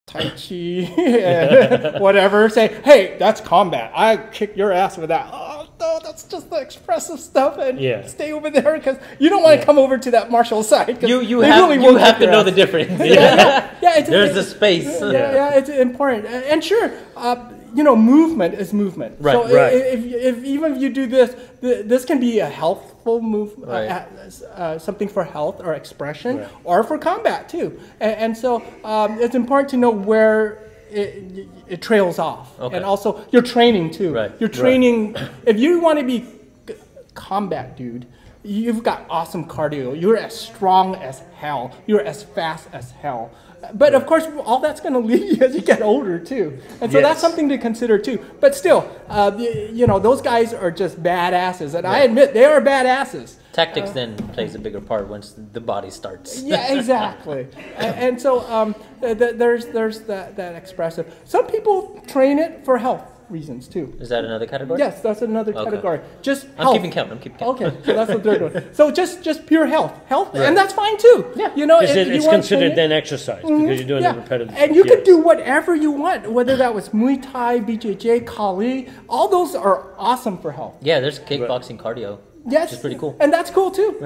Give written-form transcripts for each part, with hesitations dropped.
Tai Chi, and whatever, say, hey, that's combat. I kick your ass with that. Oh, no, that's just the expressive stuff, and stay over there because you don't want to come over to that martial side. You have to know the difference. There's a space. It's important. And sure, movement is movement. Right, so if even if you do this, this can be a healthful move, something for health or expression, or for combat too. And so it's important to know where it trails off, and also your training too. Your training, if you want to be combat dude, you've got awesome cardio. You're as strong as hell. You're as fast as hell. But of course, all that's going to leave you as you get older too, and so that's something to consider too. But still, those guys are just badasses, and I admit they are badasses. Tactics then plays a bigger part once the body starts. Yeah, exactly. and so there's that expressive. Some people train it for health reasons too. Is that another category? Yes, that's another category. Just health. I'm keeping count. Okay, so that's the third one. So just pure health, and that's fine too. Yeah, it's considered then exercise because you're doing it repetitively. And you can do whatever you want, whether that was Muay Thai, BJJ, Kali. All those are awesome for health. Yeah, there's kickboxing cardio. Yes, which is pretty cool. And that's cool too.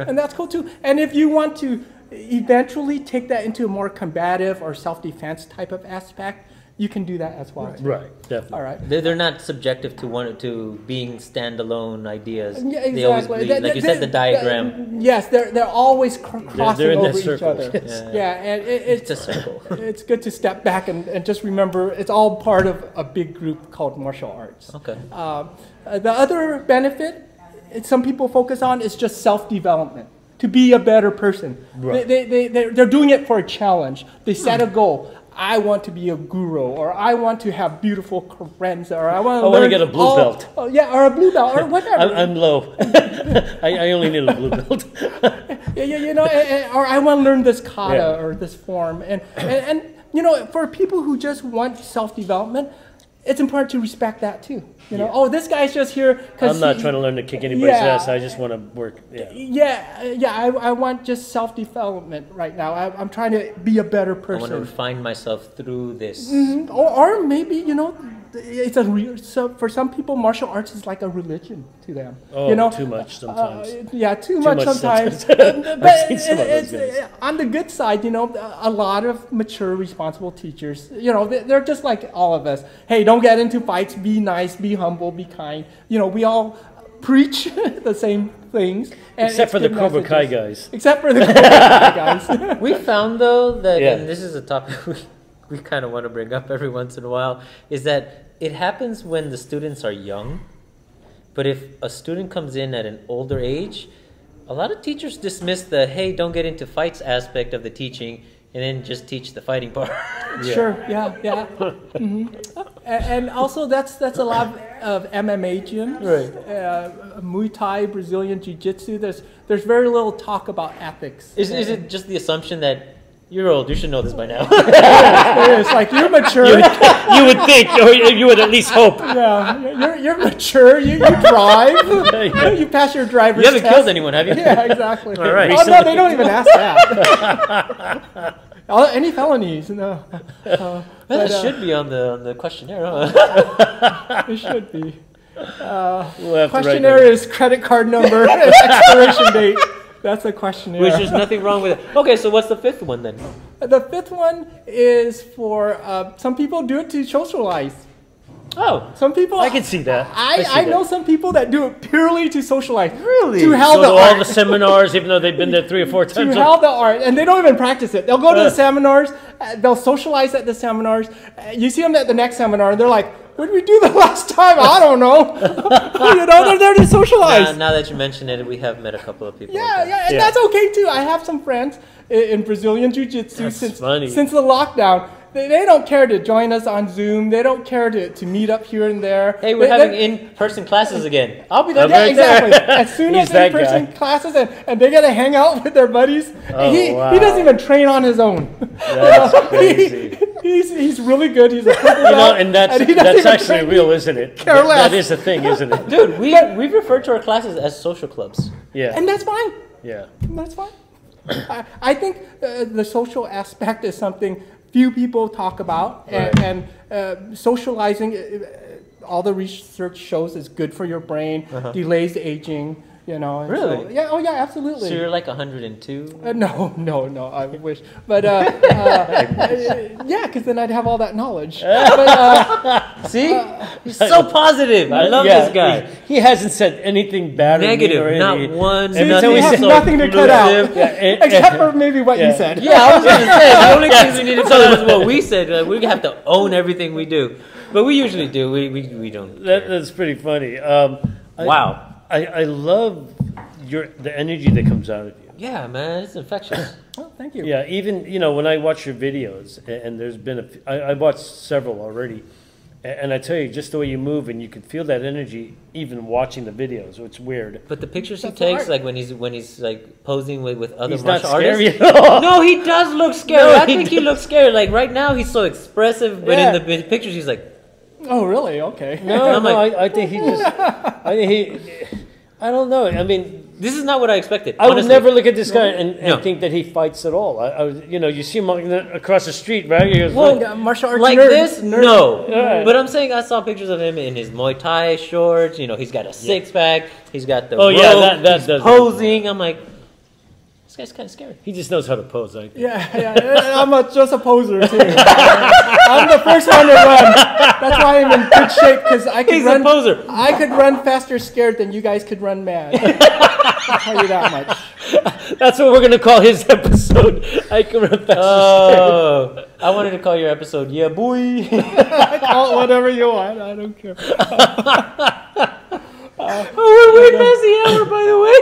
And if you want to eventually take that into a more combative or self-defense type of aspect, you can do that as well. Right, definitely. All right. They're not subjective to being standalone ideas. Yeah, exactly. They always bleed. Like you said, the diagram. Yes, they're always crossing over each other. And it's a circle. It's good to step back and just remember it's all part of a big group called martial arts. Okay. The other benefit some people focus on is just self-development. To be a better person. Right. They're doing it for a challenge. They set a goal. I want to be a guru, or I want to have beautiful carenza, or I want to get a blue belt. Or a blue belt, or whatever. I'm low. I only need a blue belt. Or I want to learn this kata or this form. And for people who just want self-development, it's important to respect that too. This guy's just here because I'm not trying to learn to kick anybody's ass. I just want to work. I want just self-development right now. I'm trying to be a better person. I want to refine myself through this. Mm-hmm. Or maybe it's for some people martial arts is like a religion to them. Too much sometimes. Too much sometimes. But it's on the good side. A lot of mature, responsible teachers. They're just like all of us. Hey, don't get into fights. Be nice. Be humble. Be kind. We all preach the same things. Except for the Cobra Kai guys. Except for the Cobra Kai guys. We found though that, and this is a topic we kind of want to bring up every once in a while, is that it happens when the students are young, but if a student comes in at an older age, a lot of teachers dismiss the, hey, don't get into fights aspect of the teaching, and then just teach the fighting part. Sure, mm-hmm. And also that's a lot of MMA gyms, Muay Thai, Brazilian Jiu-Jitsu. There's very little talk about ethics. Is it just the assumption that you're old, you should know this by now? It's like you're mature. You would think, or you would at least hope. Yeah, you're mature. You drive. You pass your driver's test. You haven't killed anyone, have you? Yeah, exactly. All right. Oh no, they don't even ask that. Any felonies? No. That should be on the questionnaire. Huh? It should be. Questionnaire is credit card number and expiration date. That's a questionnaire. Which there's nothing wrong with it. Okay, so what's the fifth one then? The fifth one is for some people do it to socialize. Oh, some people. I can see that. I know some people that do it purely to socialize. Really? To hell so the all art. the seminars, even though they've been there 3 or 4 times. To hell the art, and they don't even practice it. They'll go to the seminars. They'll socialize at the seminars. You see them at the next seminar, and they're like, "What did we do the last time? I don't know." They're there to socialize. Now that you mention it, we have met a couple of people. And that's okay too. I have some friends in Brazilian Jiu-Jitsu since the lockdown. They don't care to join us on Zoom. They don't care to meet up here and there. Hey, we're having in-person classes again. I'll be there. Yeah, exactly. As soon as in-person classes and they get to hang out with their buddies. He doesn't even train on his own. That's crazy. He's really good. He's a purple belt. And that's actually real, isn't it? That is a thing, isn't it? Dude, we refer to our classes as social clubs. Yeah. And that's fine. Yeah. That's fine. I think the social aspect is something few people talk about, and socializing. All the research shows is good for your brain, delays aging. You know, really? So, yeah. Oh, yeah. Absolutely. So you're like 102? No. I wish, but yeah, because then I'd have all that knowledge. But, see, he's so positive. I love this guy. He hasn't said anything bad negative, or mean or not anything. one. See, we have nothing to cut out, except for maybe what you said. Yeah, I was going to say the only things we need to cut out is what we said. Like, we have to own everything we do, but we usually do. We don't. That's pretty funny. Wow. I love the energy that comes out of you. Yeah, man, it's infectious. Oh, thank you. Yeah, even when I watch your videos, and there's been I watched several already, and I tell you, just the way you move, and you can feel that energy even watching the videos. So it's weird. But the pictures he takes, like when he's like posing with other He's not martial scary artists. at all. No, he does look scary. No, I think he looks scary. Like right now, he's so expressive, but in the pictures, he's like. Oh, really? Okay. No, I think he just. I don't know. I mean, this is not what I expected. I would never look at this guy and think that he fights at all. You see him across the street, right? He goes, martial arts like nerd, this, nerd. no. Right. But I'm saying I saw pictures of him in his Muay Thai shorts. You know, he's got a six pack. He's got the rope. that he's posing. I'm like, this guy's kind of scary. He just knows how to pose. I think. Yeah. I'm just a poser too. I'm the first one to run. That's why I'm in good shape because I could run. He's a poser. I could run faster scared than you guys could run mad. I'll tell you that much. That's what we're gonna call his episode. I can run faster scared. I wanted to call your episode, yeah, boy. Call it whatever you want. I don't care. We're way past the hour, by the way.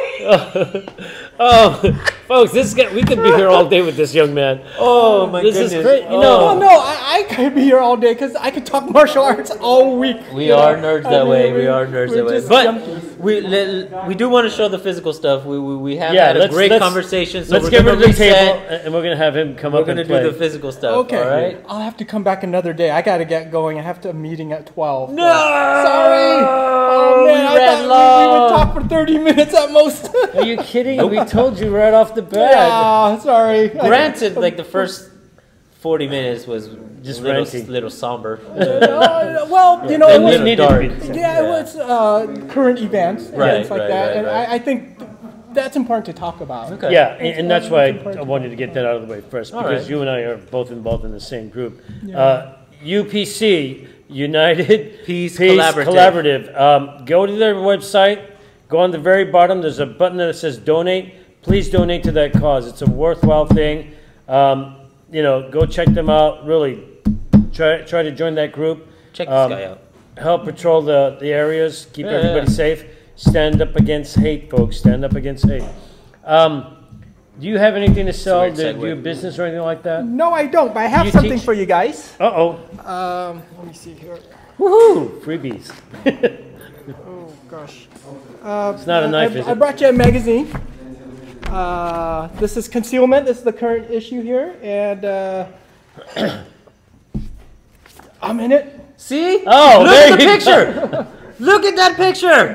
Folks, we could be here all day with this young man. Oh my this goodness! Is great. I could be here all day because I could talk martial arts all week. We are nerds that way. We are nerds that way. But junkies. we do want to show the physical stuff. We have had a great conversation. So let's get rid of the table, and we're gonna have him come up and play. We're gonna do the physical stuff. Okay. All right. I'll have to come back another day. I gotta get going. I have a meeting at 12. No. Sorry. Oh man, I thought we would talk for 30 minutes at most. Are you kidding? We told you right off the bat. Yeah, sorry. Granted, like the first 40 minutes was just little somber. Well, it was dark. Yeah, it was current events and things like that, and I think that's important to talk about. Okay. Yeah, and that's why I wanted to get that out of the way first, because you and I are both involved in the same group. Yeah. UPC, United Peace Collaborative. Go to their website. Go on the very bottom. There's a button that says donate. Please donate to that cause. It's a worthwhile thing. Go check them out. Really, try to join that group. Check this guy out. Help patrol the areas. Keep everybody safe. Stand up against hate, folks. Stand up against hate. Do you have anything to sell? Do you have business or anything like that? No, I don't, but I have something for you guys. Uh-oh. Let me see here. Woohoo! Freebies. Oh, gosh. It's not a knife, is it? I brought you a magazine. This is Concealment. This is the current issue here, and I'm in it. See? Oh, look at the picture. Look at that picture.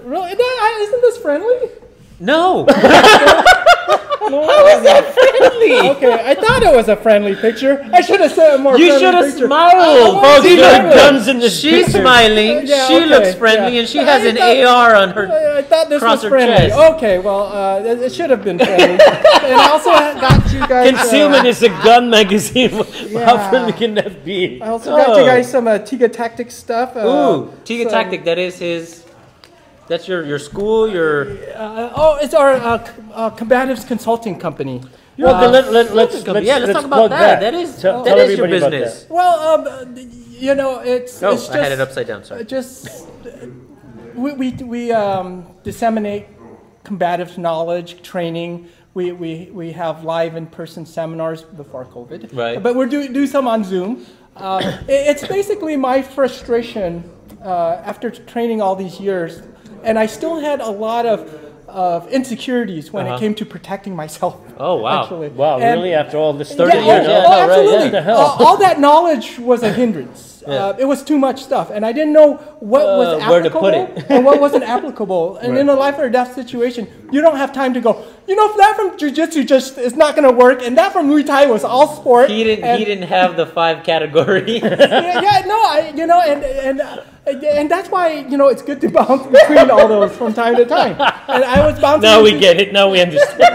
Really? Isn't this friendly? No. How is that friendly? Okay, I thought it was a friendly picture. I should have said a more friendly picture. You should have smiled. Folks, you got guns in this She's picture. smiling. She looks friendly, and she has an AR on her. I thought this was her friendly. chest. Okay, well, it should have been friendly. And I also got you guys... Concealment is a gun magazine. How friendly can that be? I also got you guys some Tiga Tactics stuff. Tiga Tactic. That is his... That's your school, it's our combatives consulting company. Well, let's talk about that. That is your business. Well, it's just... I had it upside down, sorry. We disseminate combative knowledge, training. We have live in-person seminars before COVID. Right. But we're do some on Zoom. It's basically my frustration after training all these years. And I still had a lot of insecurities when it came to protecting myself. Oh, wow. Actually. Wow, and really? After all this 30 years? absolutely. What the hell? All that knowledge was a hindrance. it was too much stuff, and I didn't know what was applicable where to put it. and what wasn't applicable. And in a life or death situation, you don't have time to go, that from jiu-jitsu just is not going to work, and that from Muay Thai was all sport. He didn't have the 5 categories. And that's why, it's good to bounce between all those from time to time. And I was bouncing. Now we get it. Now we understand.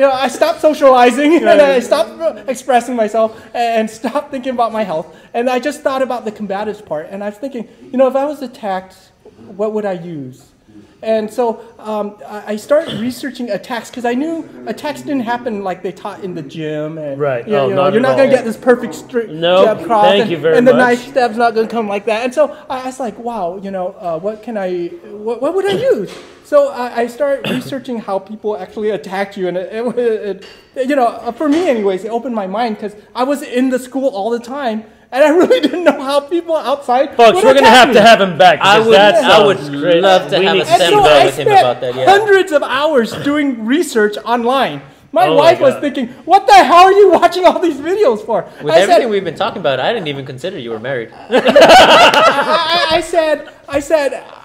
I stopped socializing and I stopped expressing myself and stopped thinking about my health. And I just thought about the combatives part. And I was thinking, if I was attacked, what would I use? And so I started researching attacks because I knew attacks didn't happen like they taught in the gym. And, right. you're not going to get this perfect jab cross. Thank you very and much. the knife stab's not going to come like that. And so I was like, wow, what would I use? So I started researching how people actually attack you. And for me anyways, it opened my mind because I was in the school all the time. And I really didn't know how people outside. Folks, we're going to have him back. I would love to have a seminar with him about that. Yeah. Hundreds of hours doing research online. My Oh wife my was God. thinking, "What the hell are you watching all these videos for?" With everything we've been talking about, I didn't even consider you were married. I said,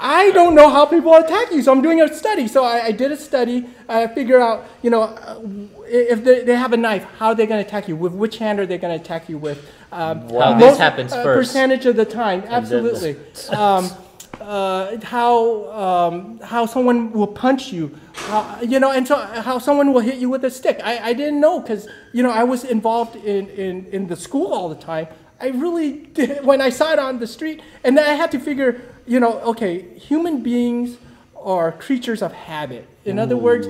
I don't know how people attack you, so I'm doing a study. So I did a study. I figure out, if they have a knife, how are they going to attack you? With which hand are they going to attack you with? How this happens first. Percentage of the time, absolutely. How someone will punch you, and so how someone will hit you with a stick. I didn't know because I was involved in the school all the time. I really did when I saw it on the street, and then I had to figure, okay, human beings are creatures of habit. In other words,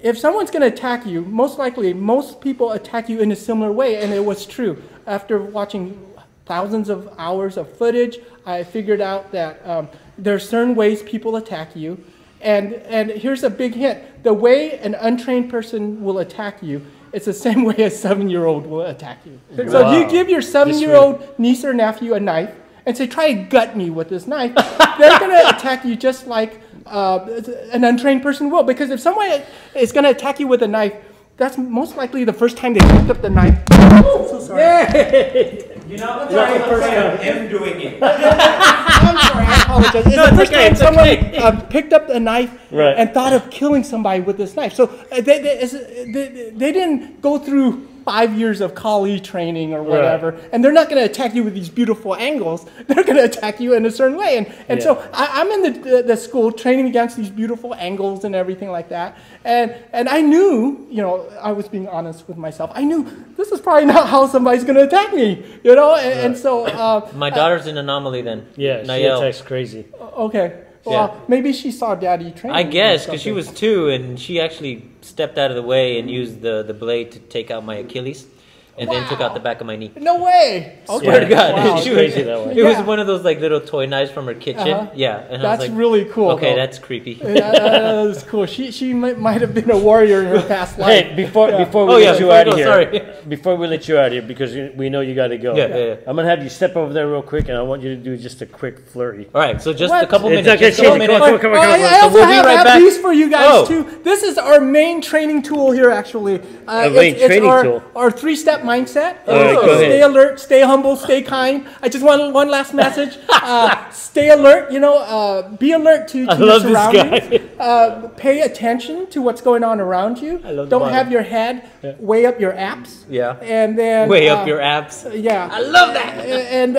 if someone's going to attack you, most likely most people attack you in a similar way, and it was true. After watching thousands of hours of footage, I figured out that there are certain ways people attack you. And here's a big hint. The way an untrained person will attack you, it's the same way a 7-year-old will attack you. Wow. So if you give your 7-year-old niece or nephew a knife and say, try to gut me with this knife, they're going to attack you just like an untrained person will. Because if someone is going to attack you with a knife, that's most likely the first time they picked up the knife. I'm so sorry. Yay! That's the first time him doing it. I'm sorry, I apologize. It's the first time someone picked up a knife and thought of killing somebody with this knife. So they didn't go through 5 years of Kali training or whatever, and they're not going to attack you with these beautiful angles. They're going to attack you in a certain way. And so I'm in the school training against these beautiful angles and everything like that. And I knew, I was being honest with myself. I knew this is probably not how somebody's going to attack me, and so... My daughter's an anomaly then. Yeah, she Nayel. attacks crazy. Okay. Well, maybe she saw Daddy training. I guess, because she was 2, and she actually stepped out of the way and used the blade to take out my Achilles, and then took out the back of my knee. No way! Swear to God. Wow. She was, Crazy that way. it was one of those little toy knives from her kitchen. Yeah. And I was That's really cool. Okay, though. that's creepy. That's cool. She might have been a warrior in her past life. Hey, before we let you out of here, sorry. before we let you out of here, because we know you got to go. Yeah. I'm gonna have you step over there real quick, and I want you to do just a quick flurry. All right, so just What? a couple It's minutes. okay, Just a couple Shane, minutes. come on. I also we'll be have right back. these for you guys Oh. too. This is our main training tool here, actually. main training tool. Our 3-step mindset. right, go ahead. Stay alert, stay humble, stay kind. I just want one last message. Stay alert. Be alert to I your love this surroundings. Pay attention to what's going on around you. love the Don't bottom. have your head way up your apps. Yeah. And then Way up your abs. Yeah. I love that. And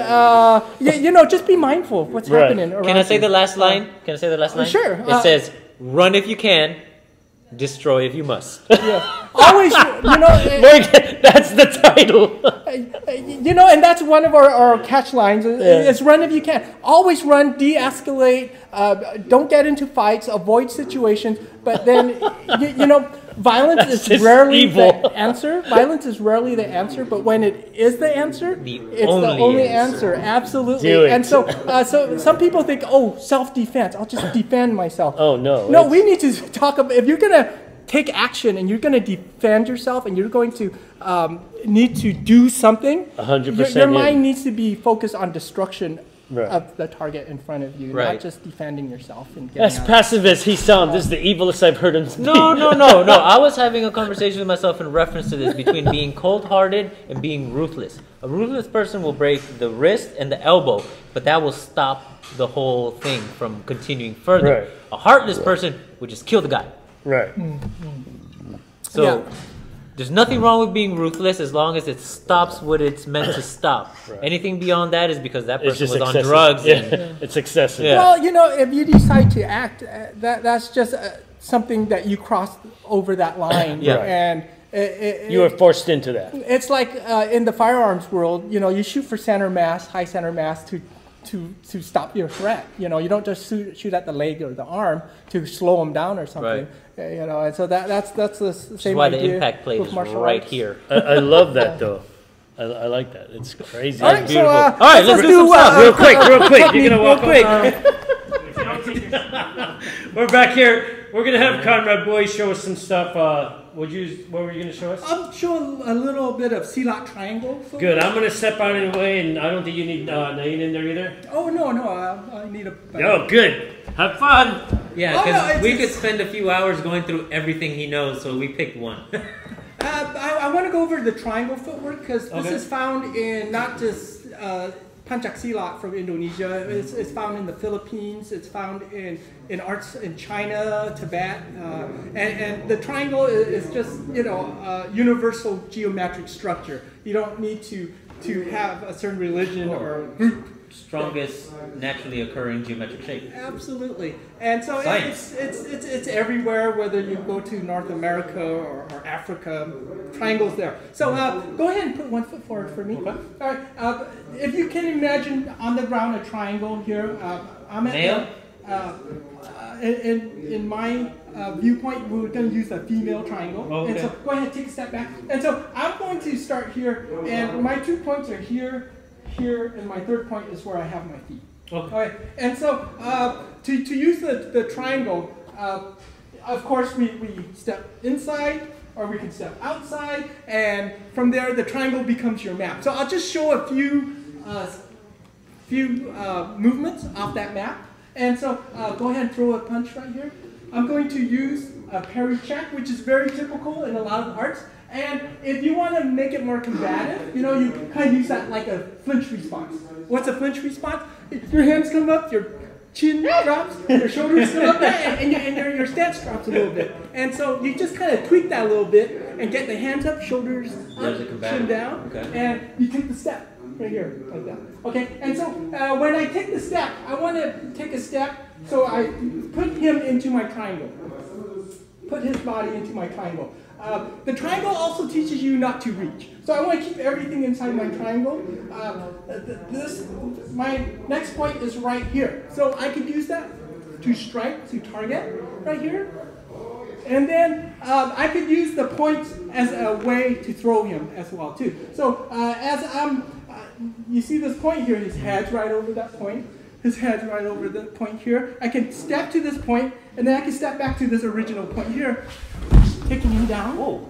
just be mindful of what's Right. happening around Can I say you. the last line? Can I say the last line? Sure. It says, "Run if you can, destroy if you must." Always, That's the title. and that's one of our catch lines is run if you can. Always run, de-escalate, don't get into fights, avoid situations, but then, violence is just rarely evil. the answer. Violence is rarely the answer, but when it is the answer, it's the only only answer. answer. Absolutely. Do it. And so some people think, self-defense, I'll just defend myself. Oh, no. No, we need to talk about, if you're going to take action and you're going to defend yourself and you're going to need to do something, 100%. your mind needs to be focused on destruction of the target in front of you, not just defending yourself. And as passive as he sounds, this is the evilest I've heard him speak. No. I was having a conversation with myself in reference to this between being cold-hearted and being ruthless. A ruthless person will break the wrist and the elbow, but that will stop the whole thing from continuing further. Right. A heartless person would just kill the guy. Right. So there's nothing wrong with being ruthless as long as it stops what it's meant to stop. Right. Anything beyond that is because that person was excessive. on drugs. It's excessive. Yeah. Well, you know, if you decide to act, that's just something that you crossed over that line. And you were forced into that. It's like in the firearms world, you know, you shoot for center mass, high center mass to stop your threat. You know, you don't just shoot at the leg or the arm to slow them down or something. You know, and so that's the same why idea. The impact plate is right here. I love that though. I like that. It's crazy. All right, beautiful. all right, let's do real quick. You're gonna walk quick. We're back here. We're gonna have Conrad Boy show us some stuff. What were you gonna show us? I'll show a little bit of C-lock triangle. Good. I'm gonna step out anyway, and I don't think you need Naeem in there either. Oh no, I need a. Oh, good. Have fun. Yeah, because we could spend a few hours going through everything he knows, so we picked one. I want to go over the triangle footwork because this is found in not just Pancak Silat from Indonesia. It's found in the Philippines. It's found in arts in China, Tibet, and the triangle is just universal geometric structure. You don't need to have a certain religion or group. Strongest naturally occurring geometric shape. Absolutely, and so it's everywhere. Whether you go to North America or Africa, triangles there. So go ahead and put 1 foot forward for me. Okay. All right. If you can imagine on the ground a triangle here, I'm at in my viewpoint, we're going to use a female triangle. Okay. And so go ahead, take a step back. And so I'm going to start here, and my 2 points are here, and my 3rd point is where I have my feet. Okay. And so to use the triangle, of course we step inside or we can step outside, and from there the triangle becomes your map. So I'll just show a few movements off that map. And so go ahead and throw a punch right here. I'm going to use a parry check, which is very typical in a lot of arts. And if you want to make it more combative, you kind of use that like a flinch response. What's a flinch response? Your hands come up, your chin drops, your shoulders come up, and your stance drops a little bit. And so you just kind of tweak that a little bit and get the hands up, shoulders up, chin down, and you take the step right here, like that. Okay, and so when I take the step, I want to take a step, so I put him into my triangle. Put his body into my triangle. The triangle also teaches you not to reach. So I want to keep everything inside my triangle. My next point is right here. So I could use that to strike, to target right here. And then I could use the point as a way to throw him as well too. So you see this point here, his head's right over that point. His head's right over the point here. I can step to this point, and then I can step back to this original point here, taking him down. Whoa.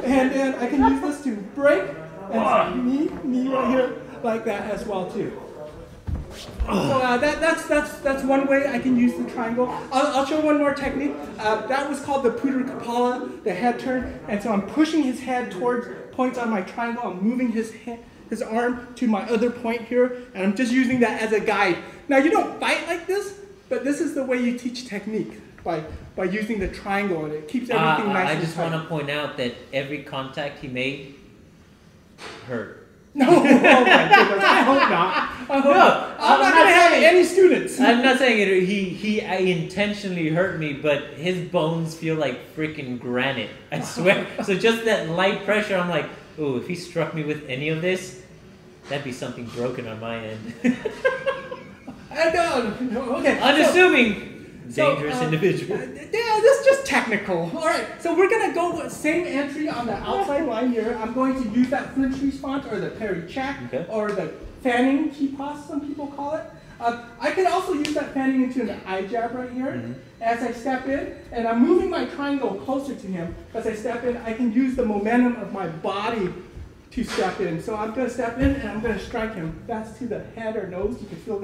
And then I can use this to break, and knee right here, like that as well too. So that's one way I can use the triangle. I'll show one more technique. That was called the Puder Kapala, the head turn. And so I'm pushing his head towards points on my triangle. I'm moving his arm to my other point here, and I'm just using that as a guide. Now you don't fight like this, but this is the way you teach technique, by using the triangle, and it keeps everything nice and tight. I just want to point out that every contact he made hurt. No, oh my goodness, I hope not. I'm not going to have any students. I'm not saying it. He intentionally hurt me, but his bones feel like freaking granite. I swear. So just that light pressure, I'm like, oh, if he struck me with any of this, that'd be something broken on my end. Okay. Unassuming. Dangerous individual. Yeah, this is just technical. All right, so we're going to go with same entry on the outside line here. I'm going to use that flinch response, or the parry check, or the fanning key pass, some people call it. I can also use that fanning into an eye jab right here. As I step in, and I'm moving my triangle closer to him. As I step in, I can use the momentum of my body to step in. So I'm going to step in and I'm going to strike him. That's to the head or nose. You can feel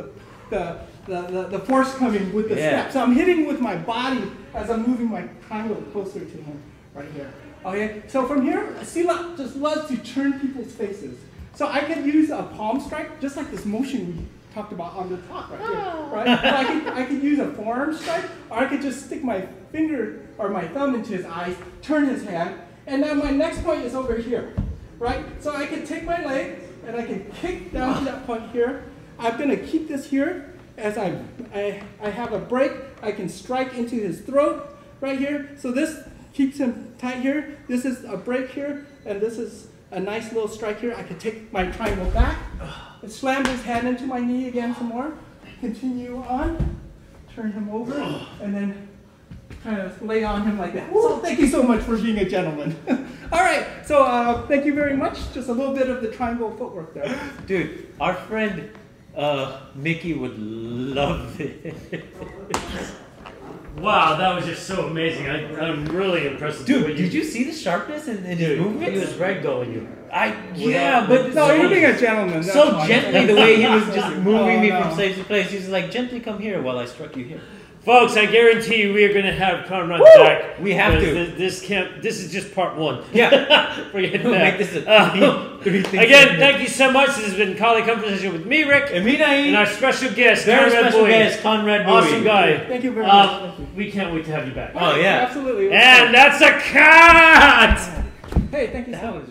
the force coming with the step. So I'm hitting with my body as I'm moving my triangle closer to him right here. Okay, so from here, Sila just loves to turn people's faces. So I could use a palm strike, just like this motion we talked about on the top right here. Right? So I could use a forearm strike, or I could just stick my finger or my thumb into his eyes, turn his hand, and now my next point is over here. Right? So I can take my leg and I can kick down to that point here. I'm going to keep this here as I have a break. I can strike into his throat right here. So this keeps him tight here. This is a break here, and this is a nice little strike here. I can take my triangle back and slam his head into my knee again some more. Continue on, turn him over, and then kind of lay on him like that. So thank you so much for being a gentleman. All right, so thank you very much. Just a little bit of the triangle footwork there. Dude, our friend Mickey would love this. Wow, that was just so amazing. I'm really impressed. Dude, did you see the sharpness in his movements? He was ragdolling you. Yeah, but no, you're being a gentleman. So gently, the way he was just moving me from place to place. He was like, gently come here while I struck you here. Folks, I guarantee you we are going to have Conrad back. We have to. This is just part one. Yeah. Forget we'll that. Make this a three things. Again, thank you so much. This has been Kali Conversation with me, Rick. And me, Naeem. And our special guest, Very Conrad special Bowie. guest, Conrad Bowie. Awesome guy. Thank you very much. We can't wait to have you back. Oh, yeah. Absolutely. And that's a cut! Hey, thank you so much.